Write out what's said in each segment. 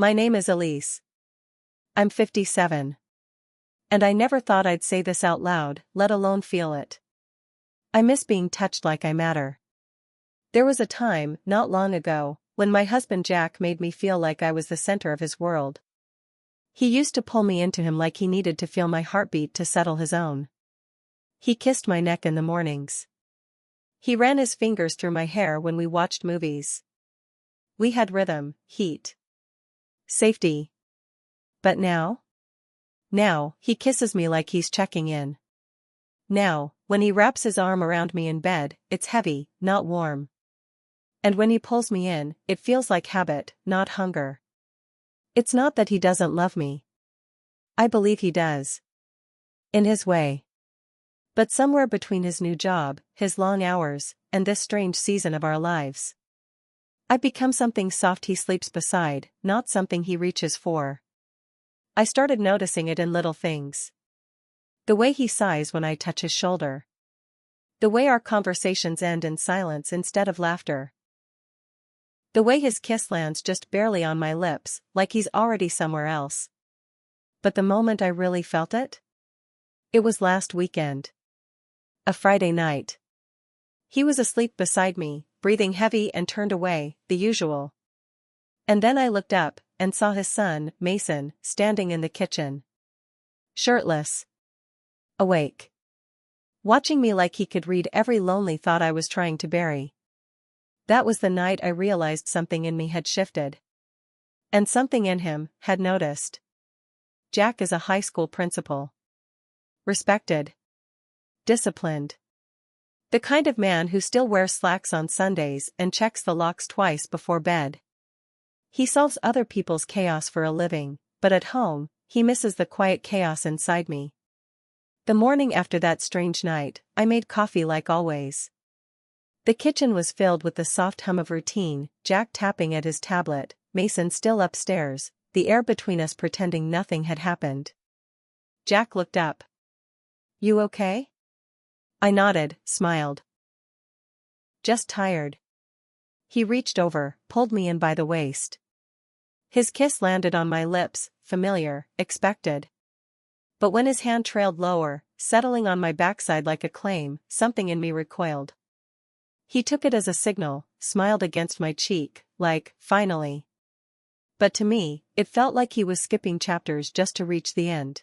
My name is Elise. I'm 57. And I never thought I'd say this out loud, let alone feel it. I miss being touched like I matter. There was a time, not long ago, when my husband Jack made me feel like I was the center of his world. He used to pull me into him like he needed to feel my heartbeat to settle his own. He kissed my neck in the mornings. He ran his fingers through my hair when we watched movies. We had rhythm, heat, safety. But now? Now, he kisses me like he's checking in. Now, when he wraps his arm around me in bed, it's heavy, not warm. And when he pulls me in, it feels like habit, not hunger. It's not that he doesn't love me. I believe he does. In his way. But somewhere between his new job, his long hours, and this strange season of our lives, I've become something soft he sleeps beside, not something he reaches for. I started noticing it in little things. The way he sighs when I touch his shoulder. The way our conversations end in silence instead of laughter. The way his kiss lands just barely on my lips, like he's already somewhere else. But the moment I really felt it? It was last weekend. A Friday night. He was asleep beside me, breathing heavy and turned away, the usual. And then I looked up, and saw his son, Mason, standing in the kitchen. Shirtless. Awake. Watching me like he could read every lonely thought I was trying to bury. That was the night I realized something in me had shifted. And something in him had noticed. Jack is a high school principal. Respected. Disciplined. The kind of man who still wears slacks on Sundays and checks the locks twice before bed. He solves other people's chaos for a living, but at home, he misses the quiet chaos inside me. The morning after that strange night, I made coffee like always. The kitchen was filled with the soft hum of routine, Jack tapping at his tablet, Mason still upstairs, the air between us pretending nothing had happened. Jack looked up. You okay? I nodded, smiled. Just tired. He reached over, pulled me in by the waist. His kiss landed on my lips, familiar, expected. But when his hand trailed lower, settling on my backside like a claim, something in me recoiled. He took it as a signal, smiled against my cheek, like, finally. But to me, it felt like he was skipping chapters just to reach the end.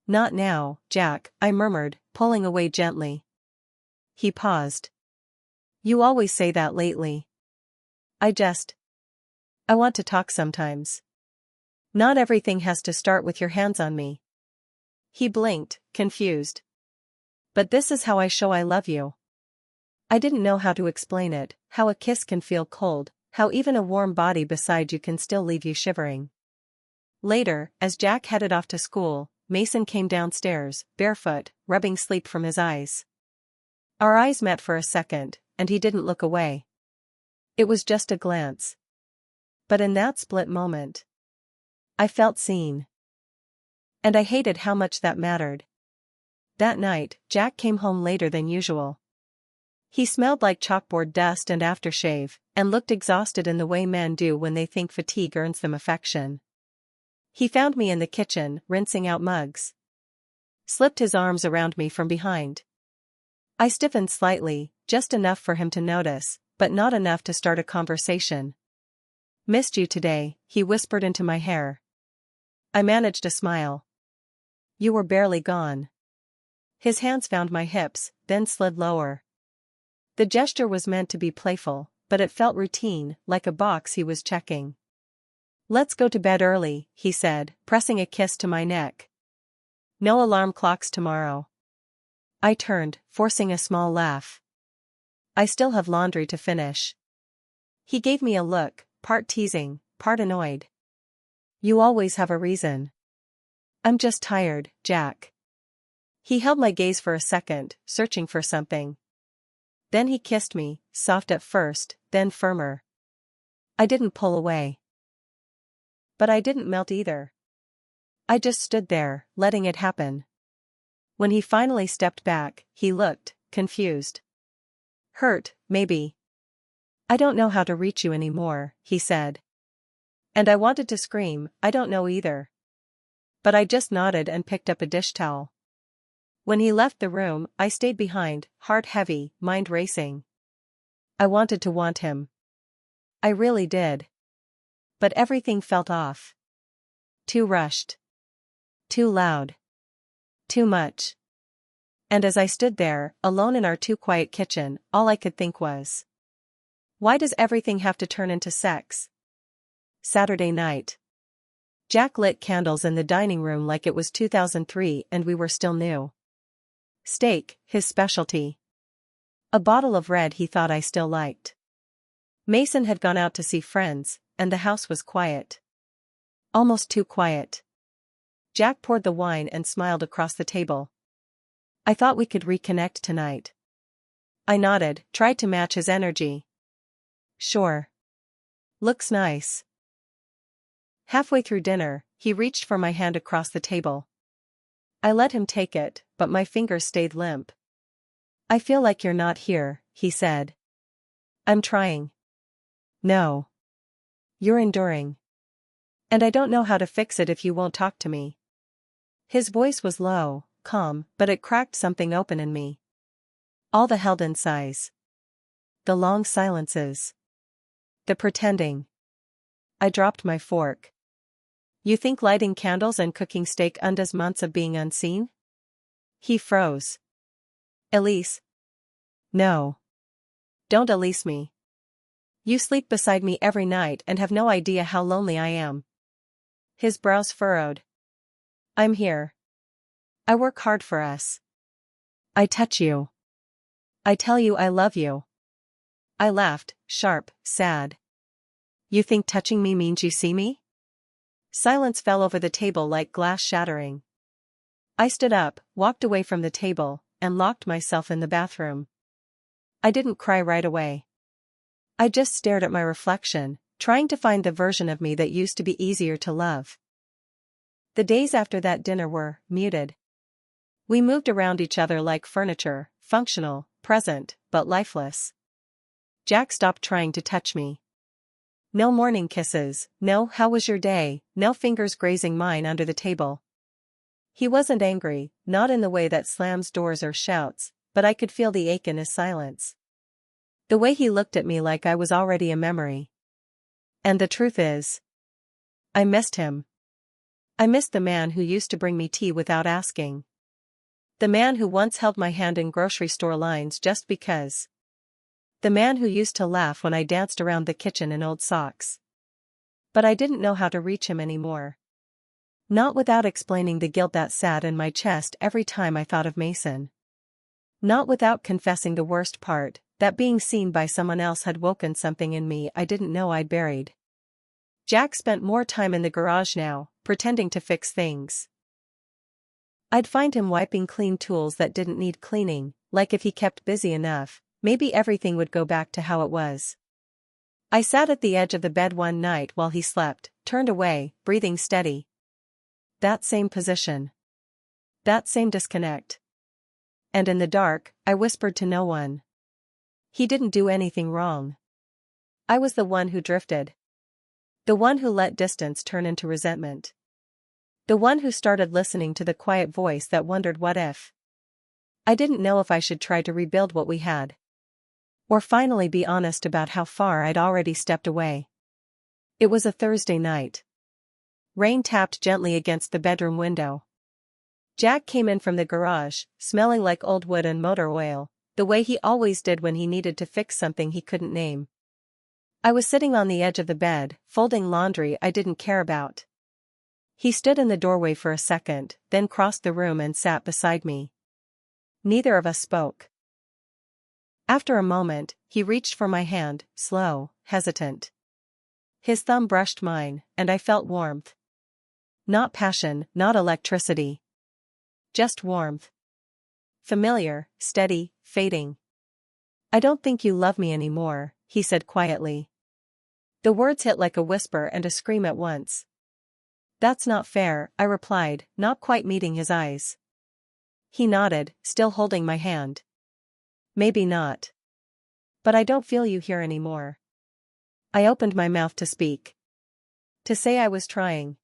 Not now, Jack, I murmured, pulling away gently. He paused. You always say that lately. I want to talk sometimes. Not everything has to start with your hands on me. He blinked, confused. But this is how I show I love you. I didn't know how to explain it, how a kiss can feel cold, how even a warm body beside you can still leave you shivering. Later, as Jack headed off to school, Mason came downstairs, barefoot, rubbing sleep from his eyes. Our eyes met for a second, and he didn't look away. It was just a glance. But in that split moment, I felt seen. And I hated how much that mattered. That night, Jack came home later than usual. He smelled like chalkboard dust and aftershave, and looked exhausted in the way men do when they think fatigue earns them affection. He found me in the kitchen, rinsing out mugs. Slipped his arms around me from behind. I stiffened slightly, just enough for him to notice, but not enough to start a conversation. Missed you today, he whispered into my hair. I managed a smile. You were barely gone. His hands found my hips, then slid lower. The gesture was meant to be playful, but it felt routine, like a box he was checking. Let's go to bed early, he said, pressing a kiss to my neck. No alarm clocks tomorrow. I turned, forcing a small laugh. I still have laundry to finish. He gave me a look, part teasing, part annoyed. You always have a reason. I'm just tired, Jack. He held my gaze for a second, searching for something. Then he kissed me, soft at first, then firmer. I didn't pull away. But I didn't melt either. I just stood there, letting it happen. When he finally stepped back, he looked, confused. Hurt, maybe. I don't know how to reach you anymore, he said. And I wanted to scream, I don't know either. But I just nodded and picked up a dish towel. When he left the room, I stayed behind, heart heavy, mind racing. I wanted to want him. I really did. But everything felt off. Too rushed. Too loud. Too much. And as I stood there, alone in our too quiet kitchen, all I could think was, why does everything have to turn into sex? Saturday night. Jack lit candles in the dining room like it was 2003 and we were still new. Steak, his specialty. A bottle of red he thought I still liked. Mason had gone out to see friends, and the house was quiet. Almost too quiet. Jack poured the wine and smiled across the table. I thought we could reconnect tonight. I nodded, tried to match his energy. Sure. Looks nice. Halfway through dinner, he reached for my hand across the table. I let him take it, but my fingers stayed limp. I feel like you're not here, he said. I'm trying. No. You're enduring. And I don't know how to fix it if you won't talk to me. His voice was low, calm, but it cracked something open in me. All the held-in sighs. The long silences. The pretending. I dropped my fork. You think lighting candles and cooking steak undoes months of being unseen? He froze. Elise. No. Don't Elise me. You sleep beside me every night and have no idea how lonely I am. His brows furrowed. I'm here. I work hard for us. I touch you. I tell you I love you. I laughed, sharp, sad. You think touching me means you see me? Silence fell over the table like glass shattering. I stood up, walked away from the table, and locked myself in the bathroom. I didn't cry right away. I just stared at my reflection, trying to find the version of me that used to be easier to love. The days after that dinner were muted. We moved around each other like furniture, functional, present, but lifeless. Jack stopped trying to touch me. No morning kisses, no how was your day, no fingers grazing mine under the table. He wasn't angry, not in the way that slams doors or shouts, but I could feel the ache in his silence. The way he looked at me like I was already a memory. And the truth is, I missed him. I missed the man who used to bring me tea without asking. The man who once held my hand in grocery store lines just because. The man who used to laugh when I danced around the kitchen in old socks. But I didn't know how to reach him anymore. Not without explaining the guilt that sat in my chest every time I thought of Mason. Not without confessing the worst part, that being seen by someone else had woken something in me I didn't know I'd buried. Jack spent more time in the garage now, pretending to fix things. I'd find him wiping clean tools that didn't need cleaning, like if he kept busy enough, maybe everything would go back to how it was. I sat at the edge of the bed one night while he slept, turned away, breathing steady. That same position. That same disconnect. And in the dark, I whispered to no one. He didn't do anything wrong. I was the one who drifted. The one who let distance turn into resentment. The one who started listening to the quiet voice that wondered what if. I didn't know if I should try to rebuild what we had. Or finally be honest about how far I'd already stepped away. It was a Thursday night. Rain tapped gently against the bedroom window. Jack came in from the garage, smelling like old wood and motor oil, the way he always did when he needed to fix something he couldn't name. I was sitting on the edge of the bed, folding laundry I didn't care about. He stood in the doorway for a second, then crossed the room and sat beside me. Neither of us spoke. After a moment, he reached for my hand, slow, hesitant. His thumb brushed mine, and I felt warmth. Not passion, not electricity. Just warmth. Familiar, steady, fading. I don't think you love me anymore, he said quietly. The words hit like a whisper and a scream at once. That's not fair, I replied, not quite meeting his eyes. He nodded, still holding my hand. Maybe not. But I don't feel you here anymore. I opened my mouth to speak. To say I was trying.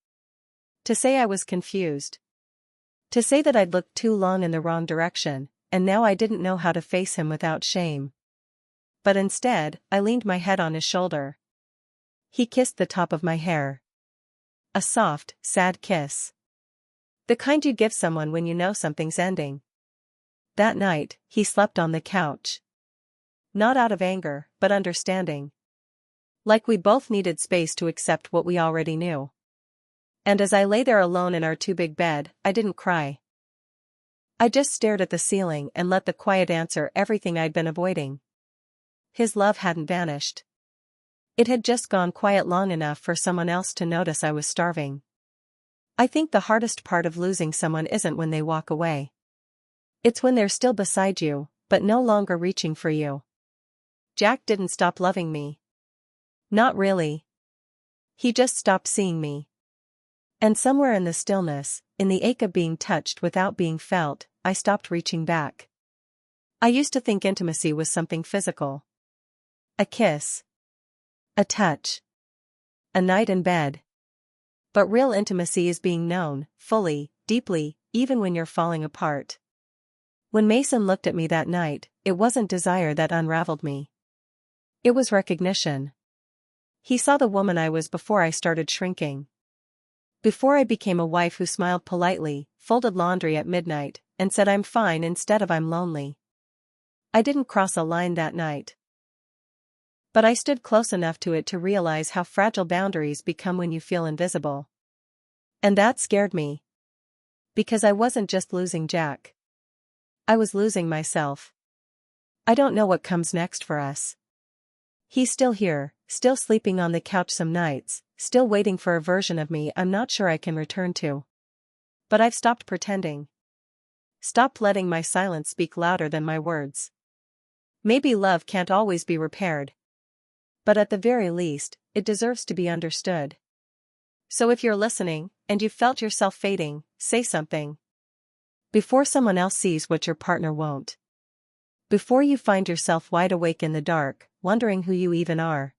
To say I was confused. To say that I'd looked too long in the wrong direction, and now I didn't know how to face him without shame. But instead, I leaned my head on his shoulder. He kissed the top of my hair. A soft, sad kiss. The kind you give someone when you know something's ending. That night, he slept on the couch. Not out of anger, but understanding. Like we both needed space to accept what we already knew. And as I lay there alone in our two-big bed, I didn't cry. I just stared at the ceiling and let the quiet answer everything I'd been avoiding. His love hadn't vanished. It had just gone quiet long enough for someone else to notice I was starving. I think the hardest part of losing someone isn't when they walk away. It's when they're still beside you, but no longer reaching for you. Jack didn't stop loving me. Not really. He just stopped seeing me. And somewhere in the stillness, in the ache of being touched without being felt, I stopped reaching back. I used to think intimacy was something physical. A kiss. A touch. A night in bed. But real intimacy is being known, fully, deeply, even when you're falling apart. When Mason looked at me that night, it wasn't desire that unraveled me. It was recognition. He saw the woman I was before I started shrinking. Before I became a wife who smiled politely, folded laundry at midnight, and said I'm fine instead of I'm lonely. I didn't cross a line that night. But I stood close enough to it to realize how fragile boundaries become when you feel invisible. And that scared me. Because I wasn't just losing Jack. I was losing myself. I don't know what comes next for us. He's still here, still sleeping on the couch some nights, still waiting for a version of me I'm not sure I can return to. But I've stopped pretending. Stopped letting my silence speak louder than my words. Maybe love can't always be repaired. But at the very least, it deserves to be understood. So if you're listening, and you felt yourself fading, say something. Before someone else sees what your partner won't. Before you find yourself wide awake in the dark, wondering who you even are.